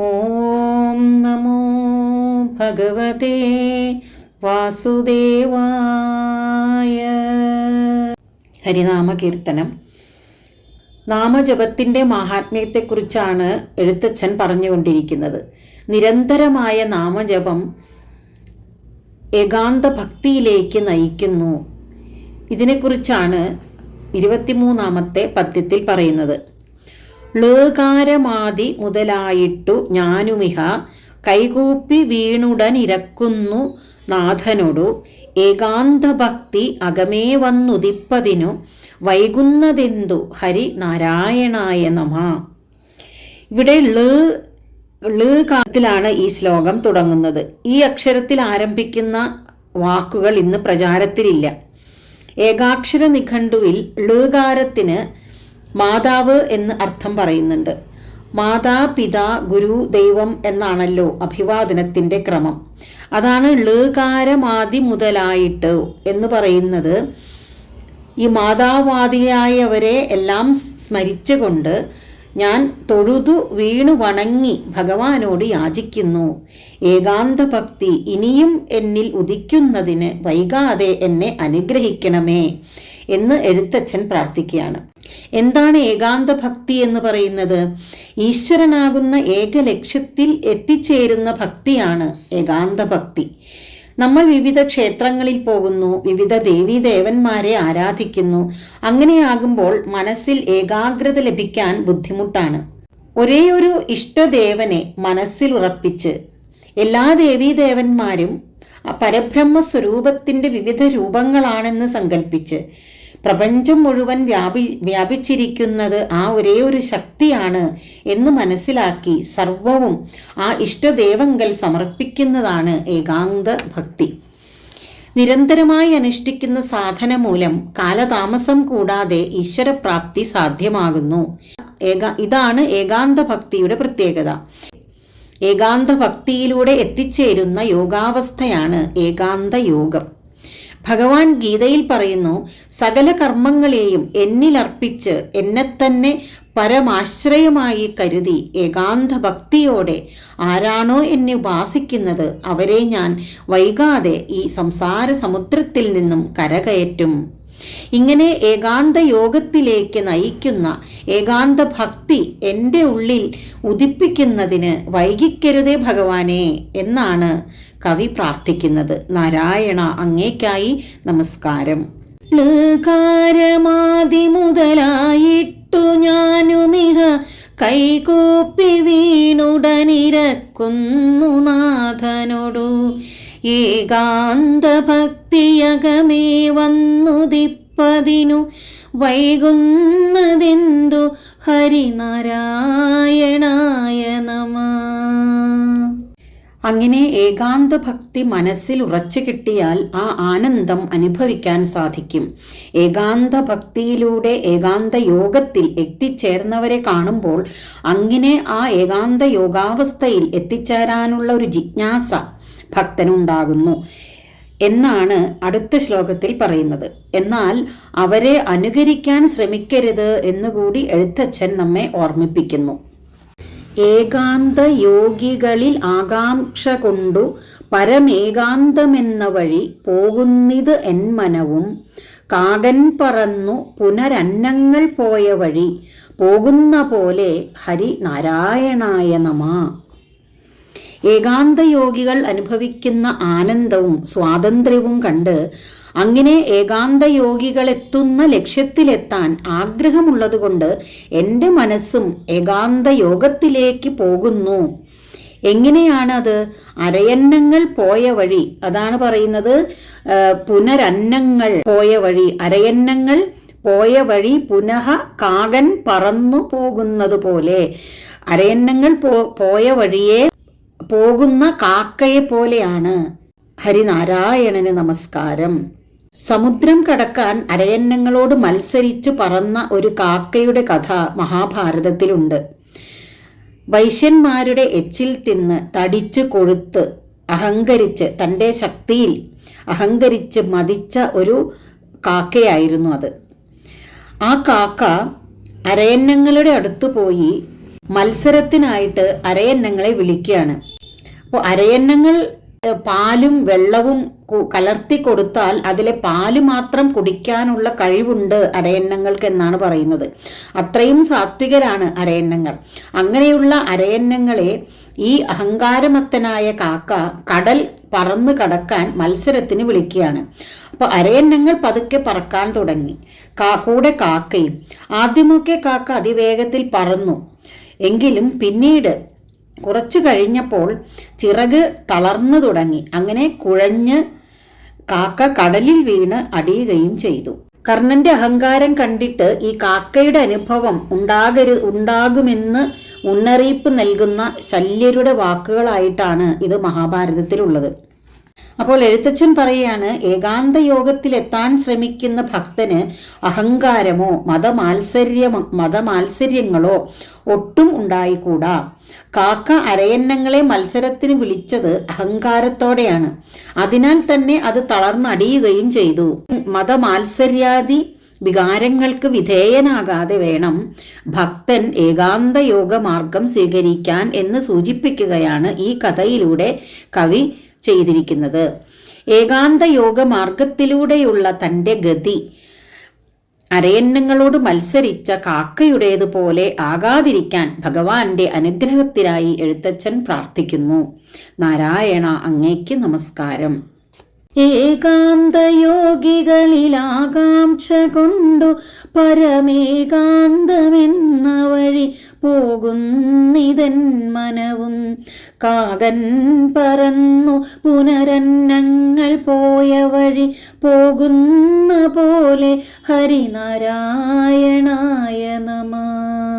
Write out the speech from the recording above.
ഓം നമോ ഭഗവതേ വാസുദേവായ. ഹരിനാമ കീർത്തനം. നാമജപത്തിൻ്റെ മാഹാത്മ്യത്തെക്കുറിച്ചാണ് എഴുത്തച്ഛൻ പറഞ്ഞുകൊണ്ടിരിക്കുന്നത്. നിരന്തരമായ നാമജപം ഏകാന്ത ഭക്തിയിലേക്ക് നയിക്കുന്നു. ഇതിനെക്കുറിച്ചാണ് 23-ാമത്തെ പദ്യത്തിൽ പറയുന്നത്. ളകാരമാദി മുതലായിട്ടു ഞാനുമിഹ കൈകൂപ്പി വീണുടനിരക്കുന്നു നാഥനോടു ഏകാന്തഭക്തി അകമേ വന്നുദിപ്പതിനു വൈകുന്നതെന്തു ഹരി നാരായണായ നമ. ഇവിടെ ളകാരത്തിലാണ് ഈ ശ്ലോകം തുടങ്ങുന്നത്. ഈ അക്ഷരത്തിൽ ആരംഭിക്കുന്ന വാക്കുകൾ ഇന്ന് പ്രചാരത്തിലില്ല. ഏകാക്ഷര നിഘണ്ടുവിൽ ളകാരത്തിന് മാതാവ് എന്ന് അർത്ഥം പറയുന്നുണ്ട്. മാതാ, പിതാ, ഗുരു, ദൈവം എന്നാണല്ലോ അഭിവാദനത്തിൻ്റെ ക്രമം. അതാണ് ളകാരമാദി മുതലായിട്ട് എന്ന് പറയുന്നത്. ഈ മാതാവാദിയായവരെ എല്ലാം സ്മരിച്ചുകൊണ്ട് ഞാൻ തൊഴുതു വീണു വണങ്ങി ഭഗവാനോട് യാചിക്കുന്നു. ഏകാന്ത ഭക്തി ഇനിയും എന്നിൽ ഉദിക്കുന്നതിന് വൈകാതെ എന്നെ അനുഗ്രഹിക്കണമേ എന്ന് എഴുത്തച്ഛൻ പ്രാർത്ഥിക്കുകയാണ്. എന്താണ് ഏകാന്ത ഭക്തി എന്ന് പറയുന്നത്? ഈശ്വരനാകുന്ന ഏക ലക്ഷ്യത്തിൽ എത്തിച്ചേരുന്ന ഭക്തിയാണ് ഏകാന്ത ഭക്തി. നമ്മൾ വിവിധ ക്ഷേത്രങ്ങളിൽ പോകുന്നു, വിവിധ ദേവീദേവന്മാരെ ആരാധിക്കുന്നു. അങ്ങനെയാകുമ്പോൾ മനസ്സിൽ ഏകാഗ്രത ലഭിക്കാൻ ബുദ്ധിമുട്ടാണ്. ഒരേ ഒരു ഇഷ്ടദേവനെ മനസ്സിൽ ഉറപ്പിച്ച് എല്ലാ ദേവീദേവന്മാരും പരബ്രഹ്മ സ്വരൂപത്തിൻ്റെ വിവിധ രൂപങ്ങളാണെന്ന് സങ്കല്പിച്ച് പ്രപഞ്ചം മുഴുവൻ വ്യാപിച്ചിരിക്കുന്നത് ആ ഒരേ ഒരു ശക്തിയാണ് എന്ന് മനസ്സിലാക്കി സർവവും ആ ഇഷ്ടദേവങ്കൽ സമർപ്പിക്കുന്നതാണ് ഏകാന്ത ഭക്തി. നിരന്തരമായി അനുഷ്ഠിക്കുന്ന സാധന മൂലം കാലതാമസം കൂടാതെ ഈശ്വരപ്രാപ്തി സാധ്യമാകുന്നു. ഇതാണ് ഏകാന്ത ഭക്തിയുടെ പ്രത്യേകത. ഏകാന്ത ഭക്തിയിലൂടെ എത്തിച്ചേരുന്ന യോഗാവസ്ഥയാണ് ഏകാന്ത യോഗം. ഭഗവാൻ ഗീതയിൽ പറയുന്നു, സകല കർമ്മങ്ങളെയും എന്നിലർപ്പിച്ച് എന്നെത്തന്നെ പരമാശ്രയമായി കരുതി ഏകാന്ത ഭക്തിയോടെ ആരാണോ എന്നെ ഉപാസിക്കുന്നത് അവരെ ഞാൻ വൈകാതെ ഈ സംസാര സമുദ്രത്തിൽ നിന്നും കരകയറ്റും. ഇങ്ങനെ ഏകാന്ത യോഗത്തിലേക്ക് നയിക്കുന്ന ഏകാന്ത ഭക്തി എൻ്റെ ഉള്ളിൽ ഉദിപ്പിക്കുന്നതിന് വൈകിക്കരുതേ ഭഗവാനെ എന്നാണ് കവി പ്രാർത്ഥിക്കുന്നത്. നാരായണ, അങ്ങേക്കായി നമസ്കാരം. ളകാരമാദി മുതലായിട്ടു ഞാനുമിഹ കൈകൂപ്പി വീണുടനിരക്കുന്നു നാഥനോടു ഏകാന്ത ഭക്തിയകമേ വന്നുദിപ്പതിനു വൈകുന്നതെന്തു ഹരിനാരായണായ നമ. അങ്ങനെ ഏകാന്ത ഭക്തി മനസ്സിൽ ഉറച്ചു കിട്ടിയാൽ ആ ആനന്ദം അനുഭവിക്കാൻ സാധിക്കും. ഏകാന്ത ഭക്തിയിലൂടെ ഏകാന്ത യോഗത്തിൽ എത്തിച്ചേർന്നവരെ കാണുമ്പോൾ അങ്ങനെ ആ ഏകാന്ത യോഗാവസ്ഥയിൽ എത്തിച്ചേരാനുള്ള ഒരു ജിജ്ഞാസ ഭക്തനുണ്ടാകുന്നു എന്നാണ് അടുത്ത ശ്ലോകത്തിൽ പറയുന്നത്. എന്നാൽ അവരെ അനുകരിക്കാൻ ശ്രമിക്കരുത് എന്നുകൂടി എഴുത്തച്ഛൻ നമ്മെ ഓർമ്മിപ്പിക്കുന്നു. ഏകാന്ത യോഗികളിൽ ആകാംക്ഷ കൊണ്ടു പരമേകാന്തമെന്ന വഴി പോകുന്നിത് എൻ മനവും കാകൻ പറന്നു പുനരന്നങ്ങൾ പോയ വഴി പോകുന്ന പോലെ ഹരി നാരായണായ നമ. ഏകാന്ത യോഗികൾ അനുഭവിക്കുന്ന ആനന്ദവും സ്വാതന്ത്ര്യവും കണ്ട് അങ്ങനെ ഏകാന്ത യോഗികളെത്തുന്ന ലക്ഷ്യത്തിലെത്താൻ ആഗ്രഹമുള്ളതുകൊണ്ട് എൻ്റെ മനസ്സും ഏകാന്ത യോഗത്തിലേക്ക് പോകുന്നു. എങ്ങനെയാണത്? അരയന്നങ്ങൾ പോയ വഴി, അതാണ് പറയുന്നത്. പുനരന്നങ്ങൾ പോയ വഴി, അരയന്നങ്ങൾ പോയ വഴി പുനഃ കാകൻ പറന്നു പോകുന്നത് പോലെ, അരയന്നങ്ങൾ പോയ വഴിയെ പോകുന്ന കാക്കയെ പോലെയാണ്. ഹരിനാരായണന് നമസ്കാരം. സമുദ്രം കടക്കാൻ അരയന്നങ്ങളോട് മത്സരിച്ചു പറന്ന ഒരു കാക്കയുടെ കഥ മഹാഭാരതത്തിലുണ്ട്. വൈശ്യന്മാരുടെ എച്ചിൽ തിന്ന് തടിച്ചു കൊഴുത്ത് അഹങ്കരിച്ച് തൻ്റെ ശക്തിയിൽ അഹങ്കരിച്ച് മതിച്ച ഒരു കാക്കയായിരുന്നു അത്. ആ കാക്ക അരയന്നങ്ങളുടെ അടുത്ത് പോയി മത്സരത്തിനായിട്ട് അരയന്നങ്ങളെ വിളിക്കുകയാണ്. അപ്പോൾ അരയന്നങ്ങൾ പാലും വെള്ളവും കലർത്തി കൊടുത്താൽ അതിലെ പാല് മാത്രം കുടിക്കാനുള്ള കഴിവുണ്ട് അരയന്നങ്ങൾക്ക് എന്നാണ് പറയുന്നത്. അത്രയും സാത്വികരാണ് അരയന്നങ്ങൾ. അങ്ങനെയുള്ള അരയന്നങ്ങളെ ഈ അഹങ്കാരമത്തനായ കാക്ക കടൽ പറന്ന് കടക്കാൻ മത്സരത്തിന് വിളിക്കുകയാണ്. അപ്പോൾ അരയന്നങ്ങൾ പതുക്കെ പറക്കാൻ തുടങ്ങി, കൂടെ കാക്കയും. ആദ്യമൊക്കെ കാക്ക അതിവേഗത്തിൽ പറന്നു. എങ്കിലും പിന്നീട് കുറച്ചു കഴിഞ്ഞപ്പോൾ ചിറക് തളർന്നു തുടങ്ങി. അങ്ങനെ കുഴഞ്ഞ് കാക്ക കടലിൽ വീണ് അടിയുകയും ചെയ്തു. കർണന്റെ അഹങ്കാരം കണ്ടിട്ട് ഈ കാക്കയുടെ അനുഭവം ഉണ്ടാകുമെന്ന് മുന്നറിയിപ്പ് നൽകുന്ന ശല്യരുടെ വാക്കുകളായിട്ടാണ് ഇത് മഹാഭാരതത്തിലുള്ളത്. അപ്പോൾ എഴുത്തച്ഛൻ പറയുകയാണ്, ഏകാന്ത യോഗത്തിലെത്താൻ ശ്രമിക്കുന്ന ഭക്തന് അഹങ്കാരമോ മതമാത്സര്യങ്ങളോ ഒട്ടും ഉണ്ടായിക്കൂടാ. കാക്ക അരയന്നങ്ങളെ മത്സരത്തിന് വിളിച്ചത് അഹങ്കാരത്തോടെയാണ്. അതിനാൽ തന്നെ അത് തളർന്നടിയുകയും ചെയ്തു. മതമാത്സര്യാദി വികാരങ്ങൾക്ക് വിധേയനാകാതെ വേണം ഭക്തൻ ഏകാന്ത യോഗമാർഗം സ്വീകരിക്കാൻ എന്ന് സൂചിപ്പിക്കുകയാണ് ഈ കഥയിലൂടെ കവി ചെയ്തിരിക്കുന്നത്. ഏകാന്ത യോഗമാർഗത്തിലൂടെയുള്ള തൻ്റെ ഗതി അരയന്നങ്ങളോട് മത്സരിച്ച കാക്കയുടേതുപോലെ ആകാതിരിക്കാൻ ഭഗവാന്റെ അനുഗ്രഹത്തിനായി എഴുത്തച്ഛൻ പ്രാർത്ഥിക്കുന്നു. നാരായണ, അങ്ങേക്ക് നമസ്കാരം. ഏകാന്തയോഗികളിൽ ആകാംക്ഷ കൊണ്ടു പരമേകാന്തമെന്ന വഴി പോകുന്നിതൻ മനവും. കാകൻ പറന്നു പുനരന്നങ്ങൾ പോയ വഴി പോകുന്ന പോലെ. ഹരിനാരായണായ നമഃ.